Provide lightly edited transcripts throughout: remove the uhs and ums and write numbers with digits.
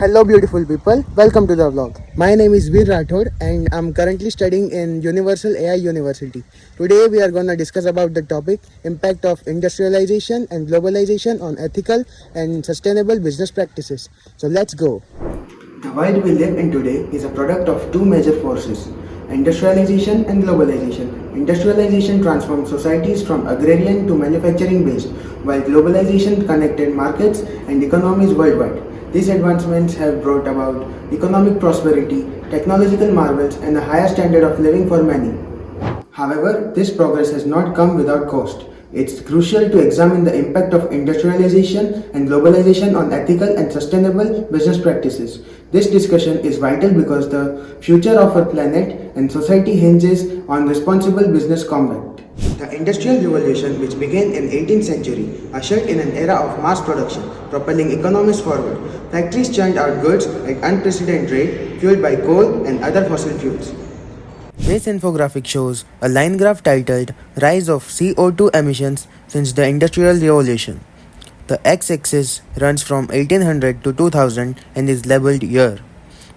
Hello beautiful people, welcome to the vlog. My name is Veer Rathod and I'm currently studying in Universal AI University. Today we are going to discuss about the topic impact of industrialization and globalization on ethical and sustainable business practices. So let's go. The world we live in today is a product of two major forces, industrialization and globalization. Industrialization transformed societies from agrarian to manufacturing based, while globalization connected markets and economies worldwide. These advancements have brought about economic prosperity, technological marvels, and a higher standard of living for many. However, this progress has not come without cost. It's crucial to examine the impact of industrialization and globalization on ethical and sustainable business practices. This discussion is vital because the future of our planet and society hinges on responsible business conduct. The Industrial Revolution, which began in 18th century, ushered in an era of mass production, propelling economies forward. Factories churned out goods at unprecedented rate, fueled by coal and other fossil fuels. This infographic shows a line graph titled Rise of CO2 Emissions since the Industrial Revolution. The x-axis runs from 1800 to 2000 and is labeled year.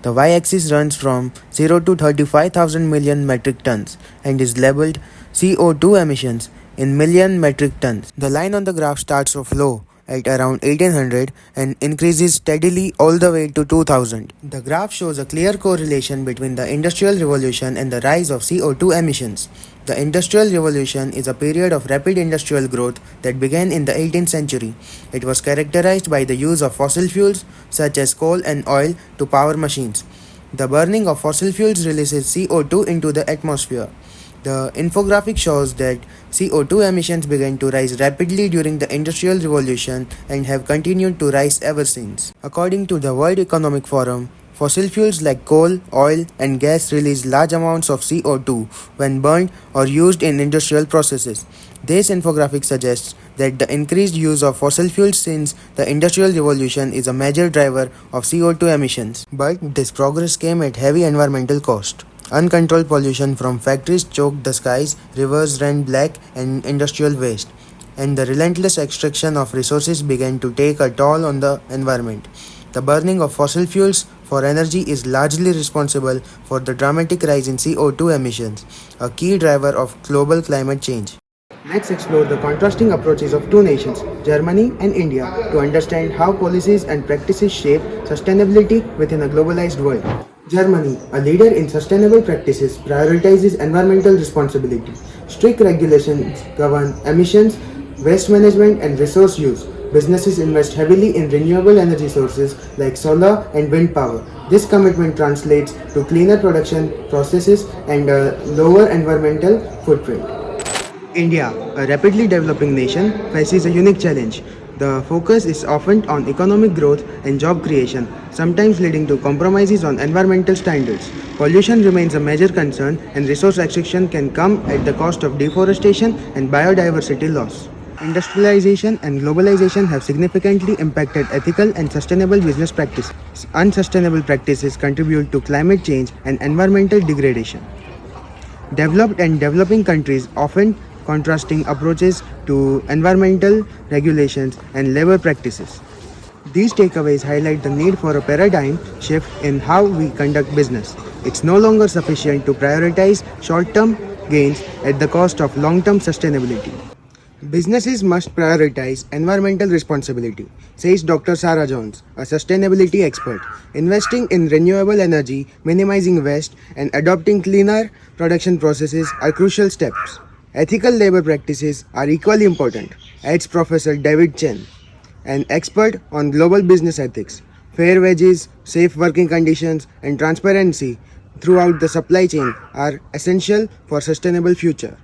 The y-axis runs from 0 to 35,000 million metric tons and is labeled CO2 emissions in million metric tons. The line on the graph starts off low at around 1800 and increases steadily all the way to 2000. The graph shows a clear correlation between the Industrial Revolution and the rise of CO2 emissions. The Industrial Revolution is a period of rapid industrial growth that began in the 18th century. It was characterized by the use of fossil fuels such as coal and oil to power machines. The burning of fossil fuels releases CO2 into the atmosphere. The infographic shows that CO2 emissions began to rise rapidly during the Industrial Revolution and have continued to rise ever since. According to the World Economic Forum, fossil fuels like coal, oil, and gas release large amounts of CO2 when burned or used in industrial processes. This infographic suggests that the increased use of fossil fuels since the Industrial Revolution is a major driver of CO2 emissions. But this progress came at heavy environmental cost. Uncontrolled pollution from factories choked the skies, rivers ran black and industrial waste, and the relentless extraction of resources began to take a toll on the environment. The burning of fossil fuels for energy is largely responsible for the dramatic rise in CO2 emissions, a key driver of global climate change. Let's explore the contrasting approaches of two nations, Germany and India, to understand how policies and practices shape sustainability within a globalized world. Germany, a leader in sustainable practices, prioritizes environmental responsibility. Strict regulations govern emissions, waste management, and resource use. Businesses invest heavily in renewable energy sources like solar and wind power. This commitment translates to cleaner production processes and a lower environmental footprint. India, a rapidly developing nation, faces a unique challenge. The focus is often on economic growth and job creation, sometimes leading to compromises on environmental standards. Pollution remains a major concern, and resource extraction can come at the cost of deforestation and biodiversity loss. Industrialization and globalization have significantly impacted ethical and sustainable business practices. Unsustainable practices contribute to climate change and environmental degradation. Developed and developing countries often contrasting approaches to environmental regulations and labor practices. These takeaways highlight the need for a paradigm shift in how we conduct business. It's no longer sufficient to prioritize short-term gains at the cost of long-term sustainability. Businesses must prioritize environmental responsibility, says Dr. Sarah Jones, a sustainability expert. Investing in renewable energy, minimizing waste, and adopting cleaner production processes are crucial steps. Ethical labor practices are equally important, adds Professor David Chen, an expert on global business ethics. Fair wages, safe working conditions, and transparency throughout the supply chain are essential for sustainable future.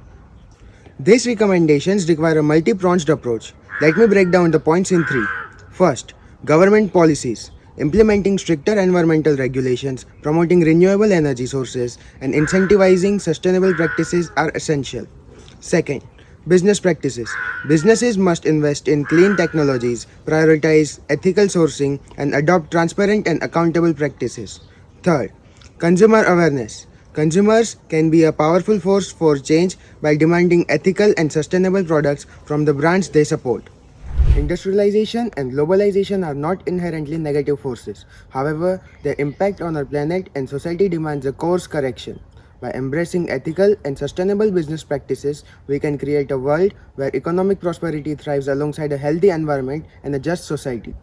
These recommendations require a multi-pronged approach. Let me break down the points in three. First, government policies. Implementing stricter environmental regulations, promoting renewable energy sources, and incentivizing sustainable practices are essential. Second, business practices. Businesses must invest in clean technologies, prioritize ethical sourcing, and adopt transparent and accountable practices. Third, consumer awareness. Consumers can be a powerful force for change by demanding ethical and sustainable products from the brands they support. Industrialization and globalization are not inherently negative forces. However, their impact on our planet and society demands a course correction. By embracing ethical and sustainable business practices, we can create a world where economic prosperity thrives alongside a healthy environment and a just society.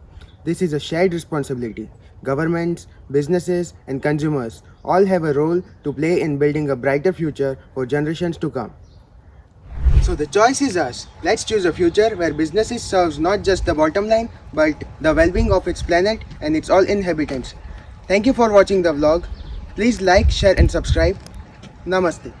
This is a shared responsibility. Governments, businesses, and consumers all have a role to play in building a brighter future for generations to come. So the choice is ours. Let's choose a future where businesses serves not just the bottom line but the well-being of its planet and its all inhabitants. Thank you for watching the vlog. Please like, share and subscribe. Namaste.